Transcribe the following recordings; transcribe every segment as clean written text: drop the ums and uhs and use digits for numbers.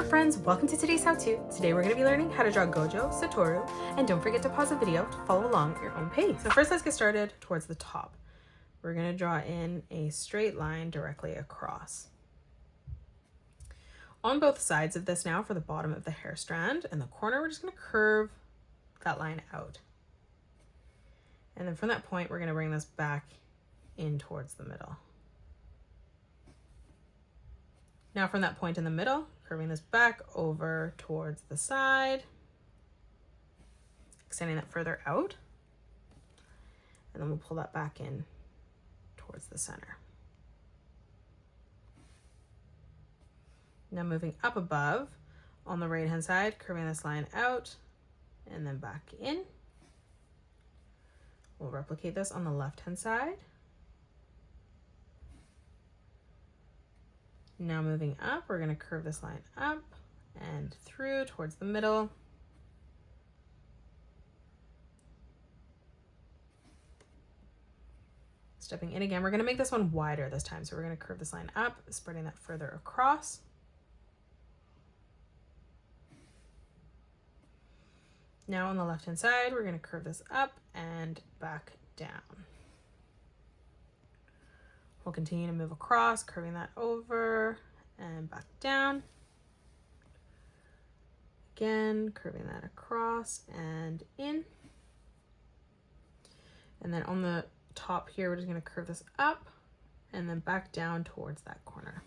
up, friends? Welcome to today's how-to. Today we're going to be learning how to draw Gojo Satoru, and don't forget to pause the video to follow along at your own pace. So first, let's get started towards the top. We're going to draw in a straight line directly across. On both sides of this now, for the bottom of the hair strand and the corner, we're just going to curve that line out. And then from that point, we're going to bring this back in towards the middle. Now from that point in the middle, curving this back over towards the side, extending that further out, and then we'll pull that back in towards the center. Now moving up above, on the right hand side, curving this line out and then back in. We'll replicate this on the left hand side. Now moving up, we're going to curve this line up and through towards the middle. Stepping in again, we're going to make this one wider this time. So we're going to curve this line up, spreading that further across. Now on the left hand side, we're going to curve this up and back down. We'll continue to move across, curving that over and back down. Again, curving that across and in. And then on the top here, we're just going to curve this up and then back down towards that corner.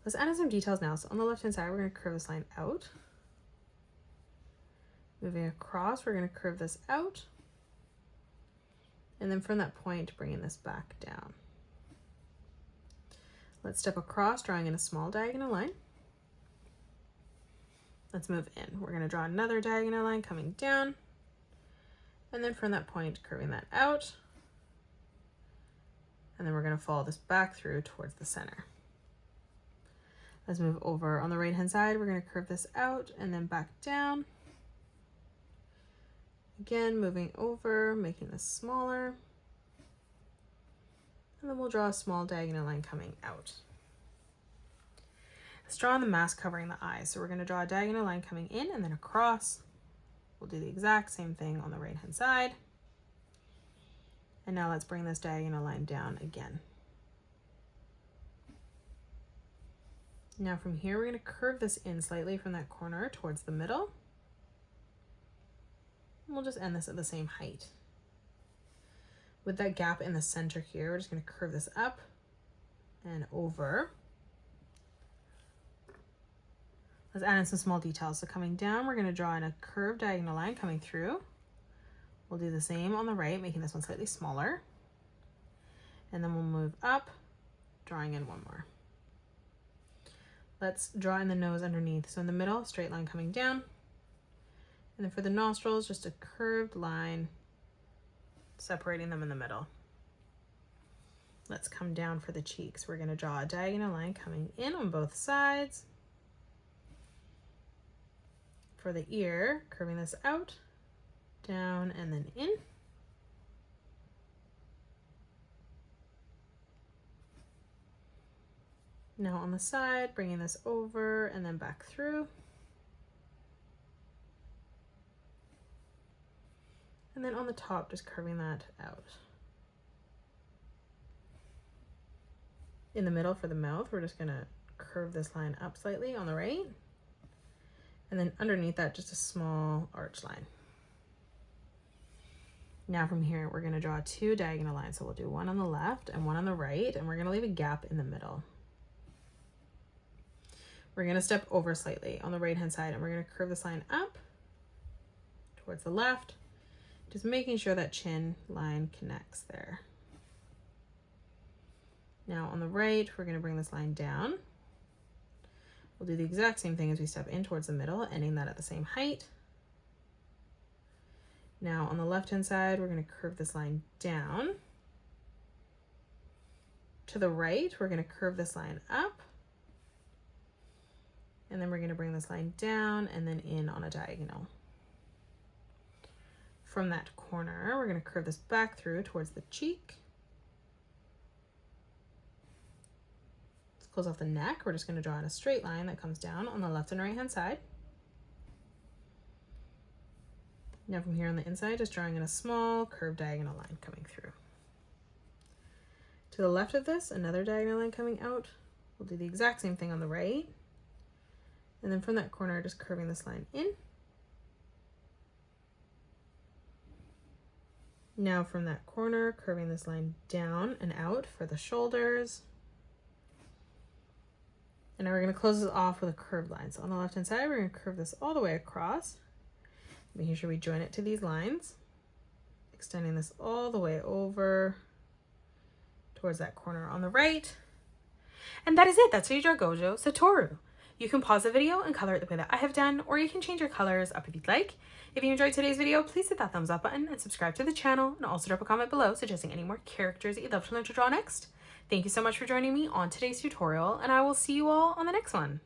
Let's add in some details now. So on the left hand side, we're going to curve this line out. Moving across, we're going to curve this out. And then from that point, bringing this back down. Let's step across, drawing in a small diagonal line. Let's move in. We're going to draw another diagonal line coming down. And then from that point, curving that out. And then we're going to follow this back through towards the center. Let's move over on the right hand side. We're going to curve this out and then back down. Again, moving over, making this smaller. And then we'll draw a small diagonal line coming out. Let's draw on the mask covering the eyes. So we're going to draw a diagonal line coming in and then across. We'll do the exact same thing on the right hand side. And now let's bring this diagonal line down again. Now from here, we're going to curve this in slightly from that corner towards the middle. We'll just end this at the same height. With that gap in the center here, we're just going to curve this up and over. Let's add in some small details. So coming down, we're going to draw in a curved diagonal line coming through. We'll do the same on the right, making this one slightly smaller. And then we'll move up, drawing in one more. Let's draw in the nose underneath. So in the middle, straight line coming down. And then for the nostrils, just a curved line separating them in the middle. Let's come down for the cheeks. We're going to draw a diagonal line coming in on both sides. For the ear, curving this out, down, and then in. Now on the side, bringing this over and then back through. And then on the top, just curving that out. In the middle for the mouth, we're just gonna curve this line up slightly on the right. And then underneath that, just a small arch line. Now from here, we're gonna draw two diagonal lines. So we'll do one on the left and one on the right, and we're gonna leave a gap in the middle. We're gonna step over slightly on the right-hand side, and we're gonna curve this line up towards the left. Just making sure that chin line connects there. Now on the right, we're going to bring this line down. We'll do the exact same thing as we step in towards the middle, ending that at the same height. Now on the left-hand side, we're going to curve this line down. To the right, we're going to curve this line up. And then we're going to bring this line down and then in on a diagonal. From that corner, we're going to curve this back through towards the cheek. Let's close off the neck, we're just going to draw in a straight line that comes down on the left and right hand side. Now from here on the inside, just drawing in a small curved diagonal line coming through. To the left of this, another diagonal line coming out. We'll do the exact same thing on the right. And then from that corner, just curving this line in. Now from that corner, curving this line down and out for the shoulders. And now we're going to close this off with a curved line. So on the left hand side, we're going to curve this all the way across, making sure we join it to these lines, extending this all the way over towards that corner on the right. And that is it. That's how you draw Gojo Satoru. You can pause the video and color it the way that I have done, or you can change your colors up if you'd like. If you enjoyed today's video, please hit that thumbs up button and subscribe to the channel, and also drop a comment below suggesting any more characters that you'd love to learn to draw next. Thank you so much for joining me on today's tutorial, and I will see you all on the next one.